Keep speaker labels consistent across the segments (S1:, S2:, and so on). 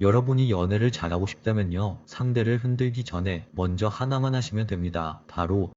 S1: 여러분이 연애를 잘하고 싶다면요, 상대를 흔들기 전에 먼저 하나만 하시면 됩니다. 바로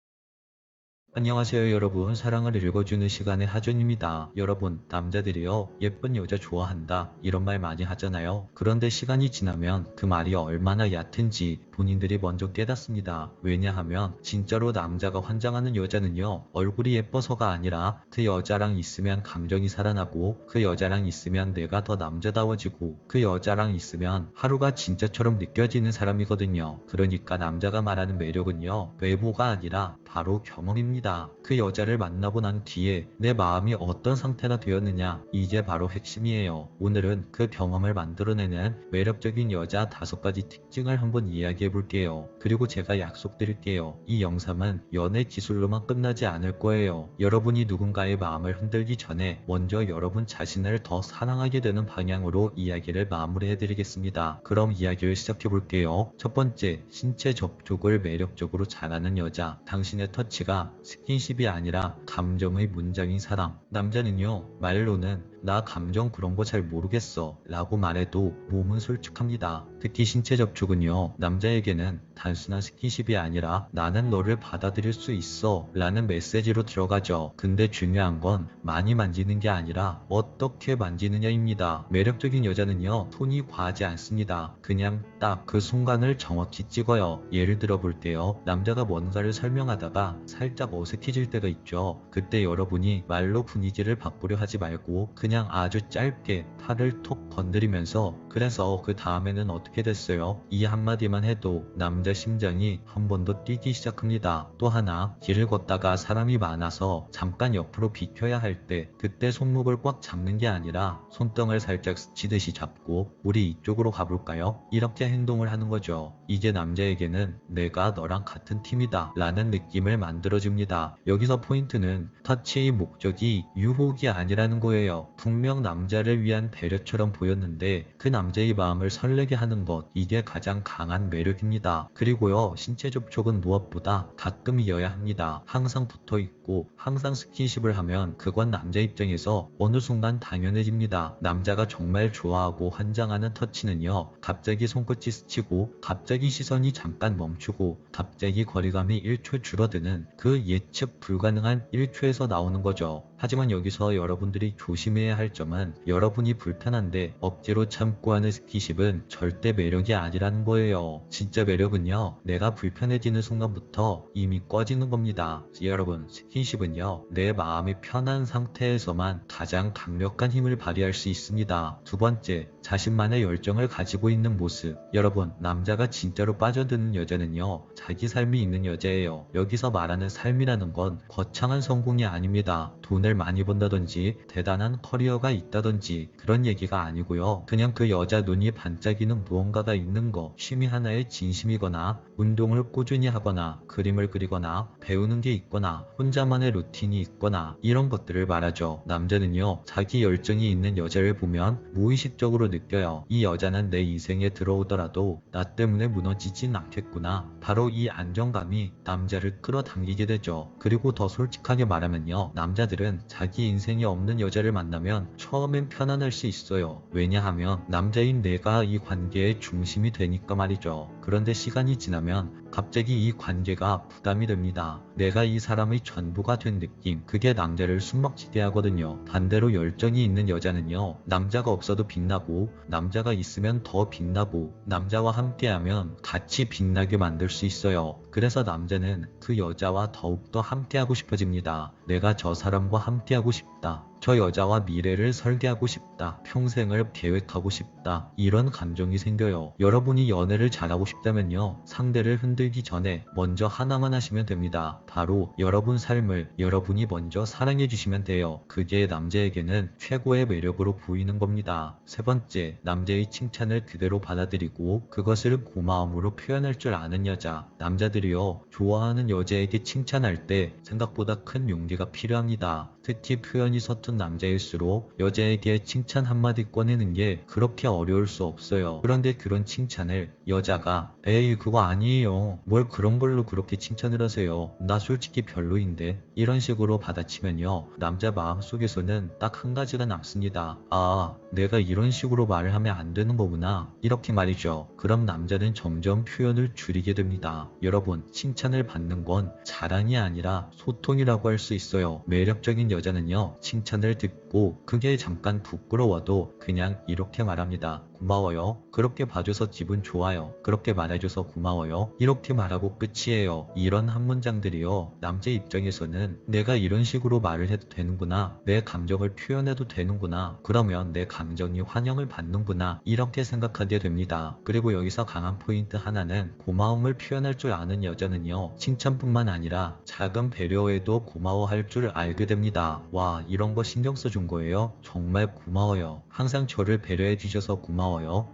S1: 안녕하세요 여러분, 사랑을 읽어주는 시간의 하준입니다. 여러분, 남자들이요 예쁜 여자 좋아한다 이런 말 많이 하잖아요. 그런데 시간이 지나면 그 말이 얼마나 얕은지 본인들이 먼저 깨닫습니다. 왜냐하면 진짜로 남자가 환장하는 여자는요, 얼굴이 예뻐서가 아니라 그 여자랑 있으면 감정이 살아나고, 그 여자랑 있으면 내가 더 남자다워지고, 그 여자랑 있으면 하루가 진짜처럼 느껴지는 사람이거든요. 그러니까 남자가 말하는 매력은요, 외모가 아니라 바로 경험입니다. 그 여자를 만나고 난 뒤에 내 마음이 어떤 상태가 되었느냐, 이게 바로 핵심이에요. 오늘은 그 경험을 만들어내는 매력적인 여자 5가지 특징을 한번 이야기해 볼게요. 그리고 제가 약속드릴게요, 이 영상은 연애 기술로만 끝나지 않을 거예요. 여러분이 누군가의 마음을 흔들기 전에 먼저 여러분 자신을 더 사랑하게 되는 방향으로 이야기를 마무리해 드리겠습니다. 그럼 이야기를 시작해 볼게요. 첫 번째, 신체 접촉을 매력적으로 잘하는 여자. 당신의 터치가 스킨십이 아니라 감정의 문장인 사람. 남자는요, 말로는 나 감정 그런 거 잘 모르겠어 라고 말해도 몸은 솔직합니다. 특히 신체 접촉은요, 남자에게는 단순한 스킨십이 아니라 나는 너를 받아들일 수 있어 라는 메시지로 들어가죠. 근데 중요한 건 많이 만지는 게 아니라 어떻게 만지느냐입니다. 매력적인 여자는요, 손이 과하지 않습니다. 그냥 딱 그 순간을 정확히 찍어요. 예를 들어 볼게요. 남자가 뭔가를 설명하다가 살짝 어색해질 때가 있죠. 그때 여러분이 말로 분위기를 바꾸려 하지 말고 그냥 아주 짧게 팔을 톡 건드리면서 그래서 그 다음에는 어떻게 됐어요? 이 한마디만 해도 남자 심장이 한 번 더 뛰기 시작합니다. 또 하나, 길을 걷다가 사람이 많아서 잠깐 옆으로 비켜야 할 때 그때 손목을 꽉 잡는 게 아니라 손등을 살짝 스치듯이 잡고 우리 이쪽으로 가볼까요? 이렇게 행동을 하는 거죠. 이게 남자에게는 내가 너랑 같은 팀이다 라는 느낌을 만들어줍니다. 여기서 포인트는 터치의 목적이 유혹이 아니라는 거예요. 분명 남자를 위한 배려처럼 보였는데 그 남자의 마음을 설레게 하는 것, 이게 가장 강한 매력입니다. 그리고요, 신체 접촉은 무엇보다 가끔이어야 합니다. 항상 붙어있고 항상 스킨십을 하면 그건 남자 입장에서 어느 순간 당연해집니다. 남자가 정말 좋아하고 환장하는 터치는요, 갑자기 손끝이 스치고 갑자기 시선이 잠깐 멈추고 갑자기 거리감이 1초 줄어드는 그 예측 불가능한 1초에서 나오는 거죠. 하지만 여기서 여러분들이 조심해야 할 점은 여러분이 불편한데 억지로 참고 하는 스킨십은 절대 매력이 아니라는 거예요. 진짜 매력은요, 내가 불편해지는 순간부터 이미 꺼지는 겁니다. 여러분, 스킨십은요, 내 마음이 편한 상태에서만 가장 강력한 힘을 발휘할 수 있습니다. 두 번째, 자신만의 열정을 가지고 있는 모습. 여러분, 남자가 진짜로 빠져드는 여자는요, 자기 삶이 있는 여자예요. 여기서 말하는 삶이라는 건 거창한 성공이 아닙니다. 돈을 많이 번다든지 대단한 커리어가 있다든지 그런 얘기가 아니고요, 그냥 그 여자 눈이 반짝이는 무언가가 있는 거, 취미 하나에 진심이거나 운동을 꾸준히 하거나 그림을 그리거나 배우는 게 있거나 혼자만의 루틴이 있거나 이런 것들을 말하죠. 남자는요, 자기 열정이 있는 여자를 보면 무의식적으로 느껴요. 이 여자는 내 인생에 들어오더라도 나 때문에 무너지진 않겠구나. 바로 이 안정감이 남자를 끌어당기게 되죠. 그리고 더 솔직하게 말하면요, 남자들은 자기 인생이 없는 여자를 만나면 처음엔 편안할 수 있어요. 왜냐하면 남자인 내가 이 관계의 중심이 되니까 말이죠. 그런데 시간이 지나면 갑자기 이 관계가 부담이 됩니다. 내가 이 사람의 전부가 된 느낌, 그게 남자를 숨막히게 하거든요. 반대로 열정이 있는 여자는요, 남자가 없어도 빛나고 남자가 있으면 더 빛나고 남자와 함께하면 같이 빛나게 만들 수 있어요. 그래서 남자는 그 여자와 더욱더 함께하고 싶어집니다. 내가 저 사람과 함께하고 싶다, 저 여자와 미래를 설계하고 싶다, 평생을 계획하고 싶다, 이런 감정이 생겨요. 여러분이 연애를 잘하고 싶다면요, 상대를 흔들기 전에 먼저 하나만 하시면 됩니다. 바로 여러분 삶을 여러분이 먼저 사랑해 주시면 돼요. 그게 남자에게는 최고의 매력으로 보이는 겁니다. 세 번째, 남자의 칭찬을 그대로 받아들이고 그것을 고마움으로 표현할 줄 아는 여자. 남자들이요, 좋아하는 여자에게 칭찬할 때 생각보다 큰 용기가 필요합니다. 특히 표현이 서툰 남자일수록 여자에게 칭찬 칭찬 한마디 꺼내는 게 그렇게 어려울 수 없어요. 그런데 그런 칭찬을 여자가 에이 그거 아니에요. 뭘 그런 걸로 그렇게 칭찬을 하세요. 나 솔직히 별로인데 이런 식으로 받아치면요. 남자 마음속에서는 딱 한 가지가 남습니다. 아 내가 이런 식으로 말을 하면 안 되는 거구나. 이렇게 말이죠. 그럼 남자는 점점 표현을 줄이게 됩니다. 여러분 칭찬을 받는 건 자랑이 아니라 소통이라고 할 수 있어요. 매력적인 여자는요. 칭찬을 듣고 그게 잠깐 부끄러워도 그냥 이렇게 말합니다. 고마워요. 그렇게 봐줘서 기분 좋아요. 그렇게 말해줘서 고마워요. 이렇게 말하고 끝이에요. 이런 한 문장들이요. 남자 입장에서는 내가 이런 식으로 말을 해도 되는구나. 내 감정을 표현해도 되는구나. 그러면 내 감정이 환영을 받는구나. 이렇게 생각하게 됩니다. 그리고 여기서 강한 포인트 하나는 고마움을 표현할 줄 아는 여자는요. 칭찬뿐만 아니라 작은 배려에도 고마워할 줄 알게 됩니다. 와 이런 거 신경 써준 거예요? 정말 고마워요. 항상 저를 배려해 주셔서 고마워요.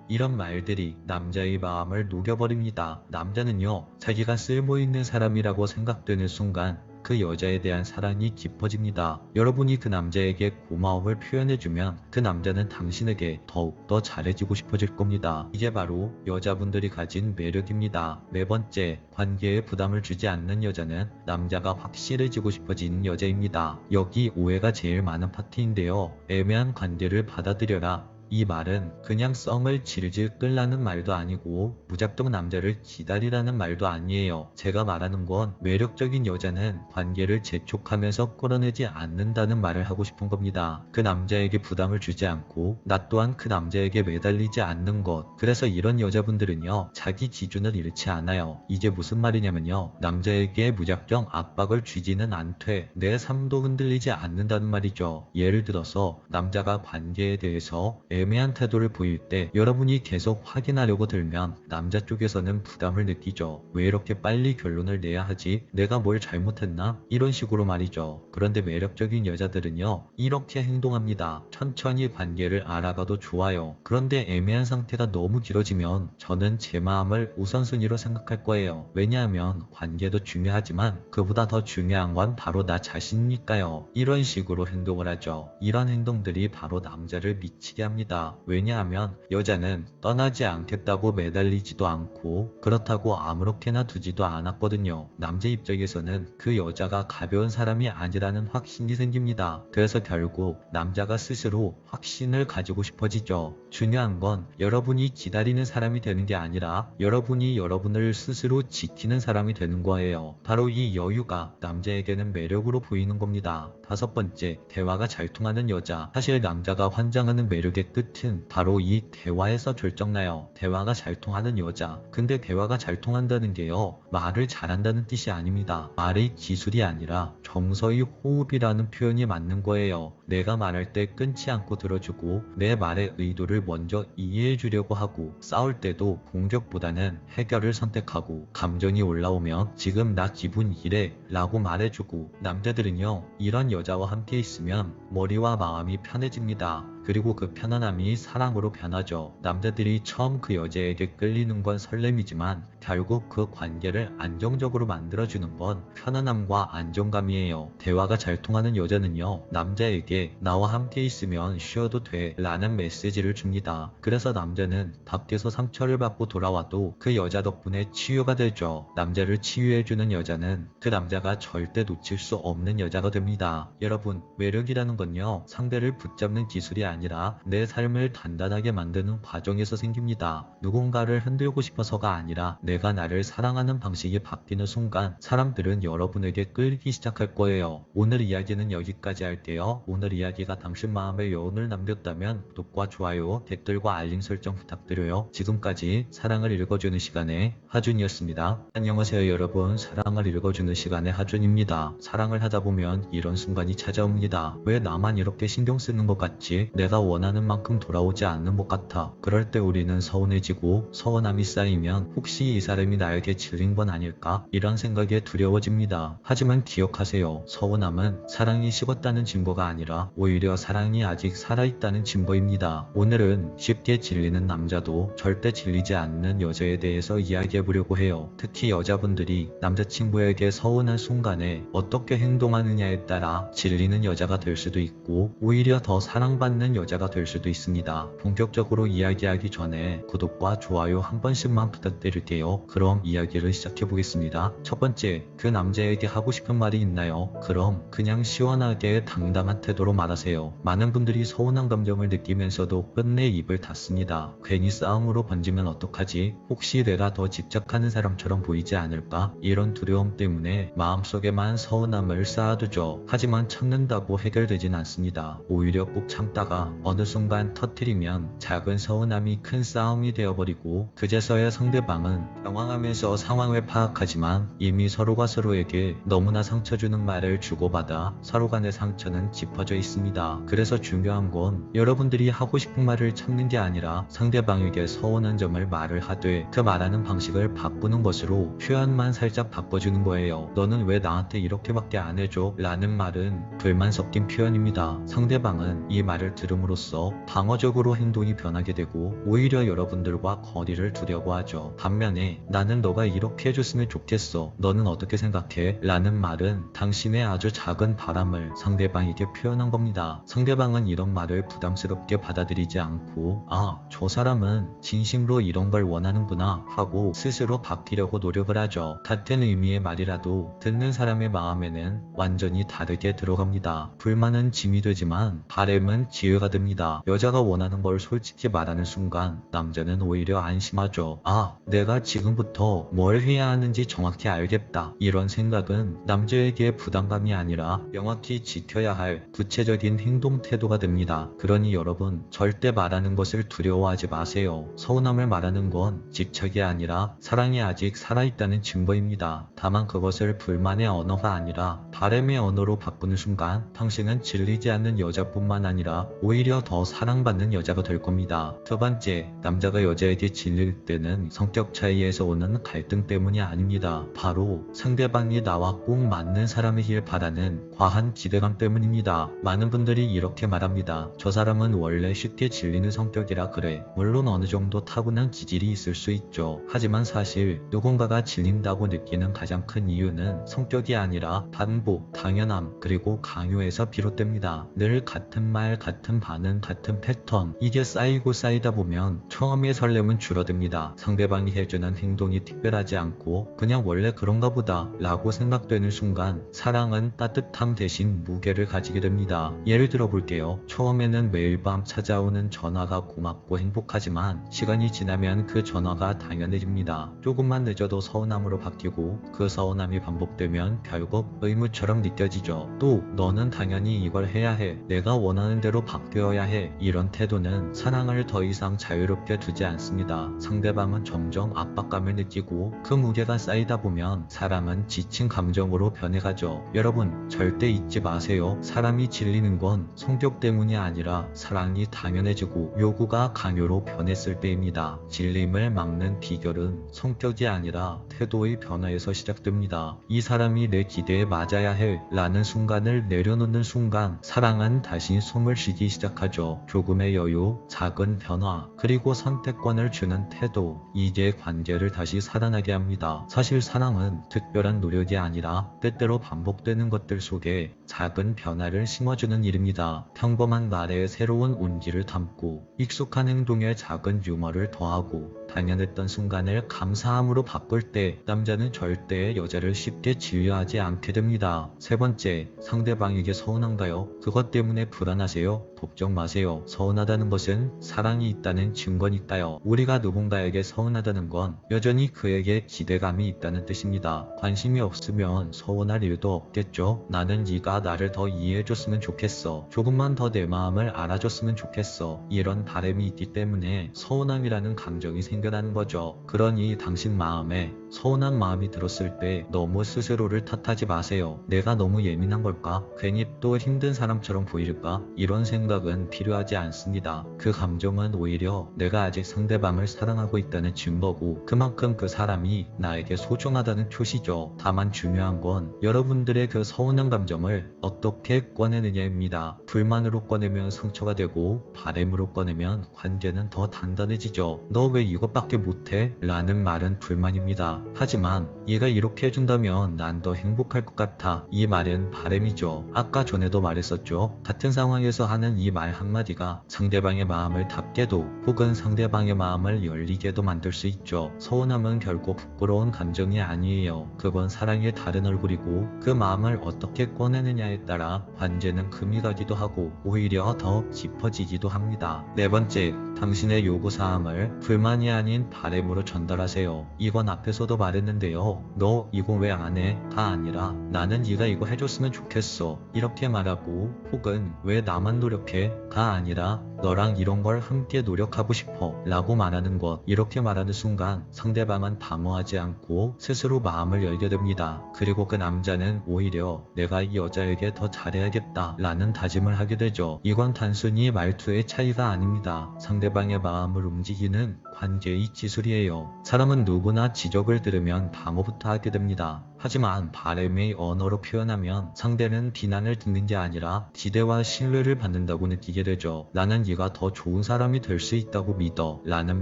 S1: 이런 말들이 남자의 마음을 녹여버립니다. 남자는요. 자기가 쓸모있는 사람이라고 생각되는 순간 그 여자에 대한 사랑이 깊어집니다. 여러분이 그 남자에게 고마움을 표현해주면 그 남자는 당신에게 더욱더 잘해지고 싶어질 겁니다. 이게 바로 여자분들이 가진 매력입니다. 네 번째, 관계에 부담을 주지 않는 여자는 남자가 확실해지고 싶어지는 여자입니다. 여기 오해가 제일 많은 파트인데요. 애매한 관계를 받아들여라. 이 말은 그냥 썸을 질질 끌라는 말도 아니고 무작정 남자를 기다리라는 말도 아니에요. 제가 말하는 건 매력적인 여자는 관계를 재촉하면서 끌어내지 않는다는 말을 하고 싶은 겁니다. 그 남자에게 부담을 주지 않고 나 또한 그 남자에게 매달리지 않는 것. 그래서 이런 여자분들은요. 자기 기준을 잃지 않아요. 이게 무슨 말이냐면요. 남자에게 무작정 압박을 주지는 않되 내 삶도 흔들리지 않는다는 말이죠. 예를 들어서 남자가 관계에 대해서 애매한 태도를 보일 때 여러분이 계속 확인하려고 들면 남자 쪽에서는 부담을 느끼죠. 왜 이렇게 빨리 결론을 내야 하지? 내가 뭘 잘못했나? 이런 식으로 말이죠. 그런데 매력적인 여자들은요. 이렇게 행동합니다. 천천히 관계를 알아가도 좋아요. 그런데 애매한 상태가 너무 길어지면 저는 제 마음을 우선순위로 생각할 거예요. 왜냐하면 관계도 중요하지만 그보다 더 중요한 건 바로 나 자신이니까요. 이런 식으로 행동을 하죠. 이런 행동들이 바로 남자를 미치게 합니다. 왜냐하면 여자는 떠나지 않겠다고 매달리지도 않고 그렇다고 아무렇게나 두지도 않았거든요. 남자 입장에서는 그 여자가 가벼운 사람이 아니라는 확신이 생깁니다. 그래서 결국 남자가 스스로 확신을 가지고 싶어지죠. 중요한 건 여러분이 기다리는 사람이 되는 게 아니라 여러분이 여러분을 스스로 지키는 사람이 되는 거예요. 바로 이 여유가 남자에게는 매력으로 보이는 겁니다. 다섯 번째, 대화가 잘 통하는 여자. 사실 남자가 환장하는 매력의 끝은 바로 이 대화에서 결정나요. 대화가 잘 통하는 여자. 근데 대화가 잘 통한다는 게요. 말을 잘한다는 뜻이 아닙니다. 말의 기술이 아니라 정서의 호흡이라는 표현이 맞는 거예요. 내가 말할 때 끊지 않고 들어주고 내 말의 의도를 먼저 이해해 주려고 하고 싸울 때도 공격보다는 해결을 선택하고 감정이 올라오면 지금 나 기분 이래 라고 말해주고 남자들은요. 이런 여자와 함께 있으면 머리와 마음이 편해집니다. 그리고 그 편안함이 사랑으로 변하죠. 남자들이 처음 그 여자에게 끌리는 건 설렘이지만 결국 그 관계를 안정적으로 만들어주는 건 편안함과 안정감이에요. 대화가 잘 통하는 여자는요. 남자에게 나와 함께 있으면 쉬어도 돼 라는 메시지를 줍니다. 그래서 남자는 밖에서 상처를 받고 돌아와도 그 여자 덕분에 치유가 되죠. 남자를 치유해주는 여자는 그 남자가 절대 놓칠 수 없는 여자가 됩니다. 여러분 매력이라는 건요. 상대를 붙잡는 기술이 아니라 내 삶을 단단하게 만드는 과정에서 생깁니다. 누군가를 흔들고 싶어서가 아니라 내가 나를 사랑하는 방식이 바뀌는 순간 사람들은 여러분에게 끌리기 시작할 거예요. 오늘 이야기는 여기까지 할게요. 오늘 이야기가 당신 마음에 여운을 남겼다면 구독과 좋아요, 댓글과 알림 설정 부탁드려요. 지금까지 사랑을 읽어주는 시간의 하준이었습니다. 안녕하세요 여러분. 사랑을 읽어주는 시간의 하준입니다. 사랑을 하다보면 이런 순간이 찾아옵니다. 왜 나만 이렇게 신경 쓰는 것 같지? 내가 원하는 만큼 돌아오지 않는 것 같아. 그럴 때 우리는 서운해지고 서운함이 쌓이면 혹시 이 사람이 나에게 질린 건 아닐까? 이런 생각에 두려워집니다. 하지만 기억하세요. 서운함은 사랑이 식었다는 증거가 아니라 오히려 사랑이 아직 살아있다는 증거입니다. 오늘은 쉽게 질리는 남자도 절대 질리지 않는 여자에 대해서 이야기해보려고 해요. 특히 여자분들이 남자친구에게 서운한 순간에 어떻게 행동하느냐에 따라 질리는 여자가 될 수도 있고 오히려 더 사랑받는 하는 여자가 될 수도 있습니다. 본격적으로 이야기하기 전에 구독과 좋아요 한 번씩만 부탁드릴게요. 그럼 이야기를 시작해보겠습니다. 첫 번째, 그 남자에게 하고 싶은 말이 있나요? 그럼 그냥 시원하게 당당한 태도로 말하세요. 많은 분들이 서운한 감정을 느끼면서도 끝내 입을 닫습니다. 괜히 싸움으로 번지면 어떡하지? 혹시 내가 더 집착하는 사람처럼 보이지 않을까? 이런 두려움 때문에 마음속에만 서운함을 쌓아두죠. 하지만 참는다고 해결되진 않습니다. 오히려 꾹 참다가 어느 순간 터뜨리면 작은 서운함이 큰 싸움이 되어버리고 그제서야 상대방은 당황하면서 상황을 파악하지만 이미 서로가 서로에게 너무나 상처 주는 말을 주고받아 서로 간의 상처는 짚어져 있습니다. 그래서 중요한 건 여러분들이 하고 싶은 말을 참는 게 아니라 상대방에게 서운한 점을 말을 하되 그 말하는 방식을 바꾸는 것으로 표현만 살짝 바꿔주는 거예요. 너는 왜 나한테 이렇게밖에 안 해줘? 라는 말은 불만 섞인 표현입니다. 상대방은 이 말을 들음으로써 방어적으로 행동이 변하게 되고 오히려 여러분들과 거리를 두려고 하죠. 반면에 나는 너가 이렇게 해줬으면 좋겠어. 너는 어떻게 생각해? 라는 말은 당신의 아주 작은 바람을 상대방에게 표현한 겁니다. 상대방은 이런 말을 부담스럽게 받아들이지 않고 아, 저 사람은 진심으로 이런 걸 원하는구나 하고 스스로 바뀌려고 노력을 하죠. 같은 의미의 말이라도 듣는 사람의 마음에는 완전히 다르게 들어갑니다. 불만은 짐이 되지만 바램은 지혜가 됩니다. 여자가 원하는 걸 솔직히 말하는 순간 남자는 오히려 안심하죠. 아, 내가 지금부터 뭘 해야 하는지 정확히 알겠다. 이런 생각은 남자에게 부담감이 아니라 명확히 지켜야 할 구체적인 행동 태도가 됩니다. 그러니 여러분, 절대 말하는 것을 두려워하지 마세요. 서운함을 말하는 건 집착이 아니라 사랑이 아직 살아있다는 증거입니다. 다만 그것을 불만의 언어가 아니라 바램의 언어로 바꾸는 순간 당신은 질리지 않는 여자뿐만 아니라 오히려 더 사랑받는 여자가 될 겁니다. 두 번째, 남자가 여자에게 질릴 때는 성격 차이에서 오는 갈등 때문이 아닙니다. 바로 상대방이 나와 꼭 맞는 사람이길 바라는 과한 기대감 때문입니다. 많은 분들이 이렇게 말합니다. 저 사람은 원래 쉽게 질리는 성격이라 그래. 물론 어느 정도 타고난 기질이 있을 수 있죠. 하지만 사실 누군가가 질린다고 느끼는 가장 큰 이유는 성격이 아니라 반복, 당연함, 그리고 강요에서 비롯됩니다. 늘 같은 말, 같은 반응, 같은 패턴, 이게 쌓이고 쌓이다 보면 처음에 설렘은 줄어듭니다. 상대방이 해주는 행동이 특별하지 않고 그냥 원래 그런가 보다 라고 생각되는 순간 사랑은 따뜻함 대신 무게를 가지게 됩니다. 예를 들어 볼게요. 처음에는 매일 밤 찾아오는 전화가 고맙고 행복하지만 시간이 지나면 그 전화가 당연해집니다. 조금만 늦어도 서운함으로 바뀌고 그 서운함이 반복되면 결국 의무처럼 느껴지죠. 또 너는 당연히 이걸 해야 해. 내가 원하는 대로 바뀌어야 해. 이런 태도는 사랑을 더 이상 자유롭게 두지 않습니다. 상대방은 점점 압박감을 느끼고 그 무게가 쌓이다 보면 사람은 지친 감정으로 변해가죠. 여러분, 절대 잊지 마세요. 사람이 질리는 건 성격 때문이 아니라 사랑이 당연해지고 요구가 강요로 변했을 때입니다. 질림을 막는 비결은 성격이 아니라 태도의 변화에서 시작됩니다. 이 사람이 내 기대에 맞아야 해 라는 순간을 내려놓는 순간 사랑은 다시 숨을 쉬기 시작하죠. 조금의 여유, 작은 변화, 그리고 선택권을 주는 태도, 이게 관계를 다시 살아나게 합니다. 사실 사랑은 특별한 노력이 아니라 때때로 반복되는 것들 속에 작은 변화를 심어주는 일입니다. 평범한 말에 새로운 온기를 담고 익숙한 행동에 작은 유머를 더하고 당연했던 순간을 감사함으로 바꿀 때 남자는 절대 여자를 쉽게 질려하지 않게 됩니다. 세 번째, 상대방에게 서운한가요? 그것 때문에 불안하세요? 걱정 마세요. 서운하다는 것은 사랑이 있다는 증거니까요. 우리가 누군가에게 서운하다는 건 여전히 그에게 기대감이 있다는 뜻입니다. 관심이 없으면 서운할 일도 없겠죠. 나는 네가 나를 더 이해해줬으면 좋겠어. 조금만 더 내 마음을 알아줬으면 좋겠어. 이런 바람이 있기 때문에 서운함이라는 감정이 생겨나는 거죠. 그러니 당신 마음에 서운한 마음이 들었을 때 너무 스스로를 탓하지 마세요. 내가 너무 예민한 걸까? 괜히 또 힘든 사람처럼 보일까? 이런 생각은 필요하지 않습니다. 그 감정은 오히려 내가 아직 상대방을 사랑하고 있다는 증거고 그만큼 그 사람이 나에게 소중하다는 표시죠. 다만 중요한 건 여러분들의 그 서운한 감정을 어떻게 꺼내느냐입니다. 불만으로 꺼내면 상처가 되고 바램으로 꺼내면 관계는 더 단단해지죠. 너 왜 이것밖에 못해? 라는 말은 불만입니다. 하지만 얘가 이렇게 해준다면 난 더 행복할 것 같아. 이 말은 바램이죠. 아까 전에도 말했었죠. 같은 상황에서 하는 하지만 이 말 한마디가 상대방의 마음을 닫게도 혹은 상대방의 마음을 열리게도 만들 수 있죠. 서운함은 결코 부끄러운 감정이 아니에요. 그건 사랑의 다른 얼굴이고 그 마음을 어떻게 꺼내느냐에 따라 관계는 금이 가기도 하고 오히려 더 깊어지기도 합니다. 네 번째, 당신의 요구사항을 불만이 아닌 바램으로 전달하세요. 이건 앞에서도 말했는데요. 너 이거 왜 안 해? 가 아니라 나는 네가 이거 해줬으면 좋겠어. 이렇게 말하고 혹은 왜 나만 노력해? 가 아니라 너랑 이런 걸 함께 노력하고 싶어 라고 말하는 것. 이렇게 말하는 순간 상대방은 담화하지 않고 스스로 마음을 열게 됩니다. 그리고 그 남자는 오히려 내가 이 여자에게 더 잘해야겠다 라는 다짐을 하게 되죠. 이건 단순히 말투의 차이가 아닙니다. 상대방의 마음을 움직이는 관계의 기술이에요. 사람은 누구나 지적을 들으면 방어부터 하게 됩니다. 하지만 바램의 언어로 표현하면 상대는 비난을 듣는 게 아니라 기대와 신뢰를 받는다고 느끼게 되죠. 나는 네가 더 좋은 사람이 될 수 있다고 믿어 라는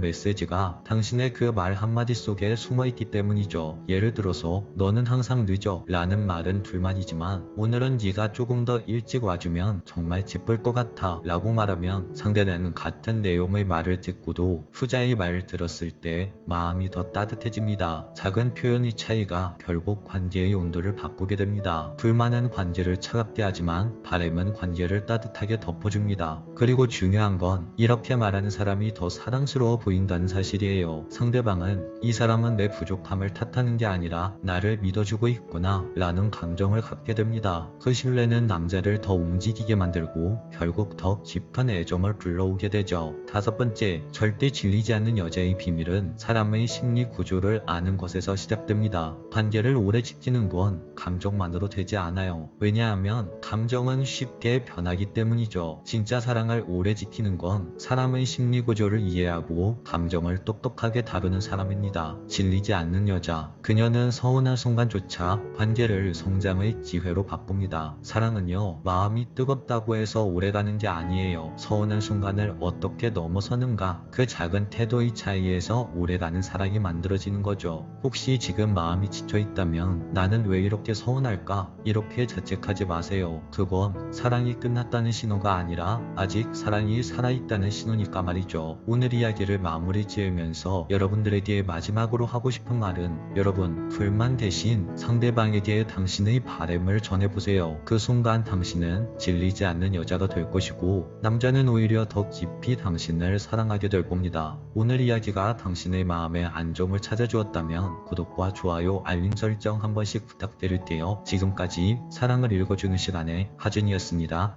S1: 메시지가 당신의 그 말 한마디 속에 숨어있기 때문이죠. 예를 들어서 너는 항상 늦어 라는 말은 불만이지만 오늘은 네가 조금 더 일찍 와주면 정말 기쁠 것 같아 라고 말하면 상대는 같은 내용의 말을 듣고도 후자의 말을 들었을 때 마음이 더 따뜻해집니다. 작은 표현의 차이가 결국 관계의 온도를 바꾸게 됩니다. 불만은 관계를 차갑게 하지만 바램은 관계를 따뜻하게 덮어줍니다. 그리고 중요한 건 이렇게 말하는 사람이 더 사랑스러워 보인다는 사실이에요. 상대방은 이 사람은 내 부족함을 탓하는 게 아니라 나를 믿어주고 있구나 라는 감정을 갖게 됩니다. 그 신뢰는 남자를 더 움직이게 만들고 결국 더 깊은 애정을 불러오게 되죠. 다섯 번째, 절대 질리지 않는 여자의 비밀은 사람의 심리 구조를 아는 것에서 시작됩니다. 관계를 오래 지키는 건 감정만으로 되지 않아요. 왜냐하면 감정은 쉽게 변하기 때문이죠. 진짜 사랑을 오래 지키는 건 사람의 심리 구조를 이해하고 감정을 똑똑하게 다루는 사람입니다. 질리지 않는 여자. 그녀는 서운한 순간조차 관계를 성장의 기회로 바꿉니다. 사랑은요, 마음이 뜨겁다고 해서 오래가는 게 아니에요. 서운한 순간을 어떻게 넘어서는가, 그 작은 태도의 차이에서 오래가는 사랑이 만들어지는 거죠. 혹시 지금 마음이 지쳐있다면 나는 왜 이렇게 서운할까? 이렇게 자책하지 마세요. 그건 사랑이 끝났다는 신호가 아니라 아직 사랑이 살아있다는 신호니까 말이죠. 오늘 이야기를 마무리 지으면서 여러분들에게 마지막으로 하고 싶은 말은, 여러분, 불만 대신 상대방에게 당신의 바램을 전해보세요. 그 순간 당신은 질리지 않는 여자가 될 것이고 남자는 오히려 더 깊이 당신을 사랑하게 될 겁니다. 오늘 이야기가 당신의 마음에 안정을 찾아주었다면 구독과 좋아요, 알림 설정 한 번씩 부탁드릴게요. 지금까지 사랑을 읽어주는 시간의 하준이었습니다.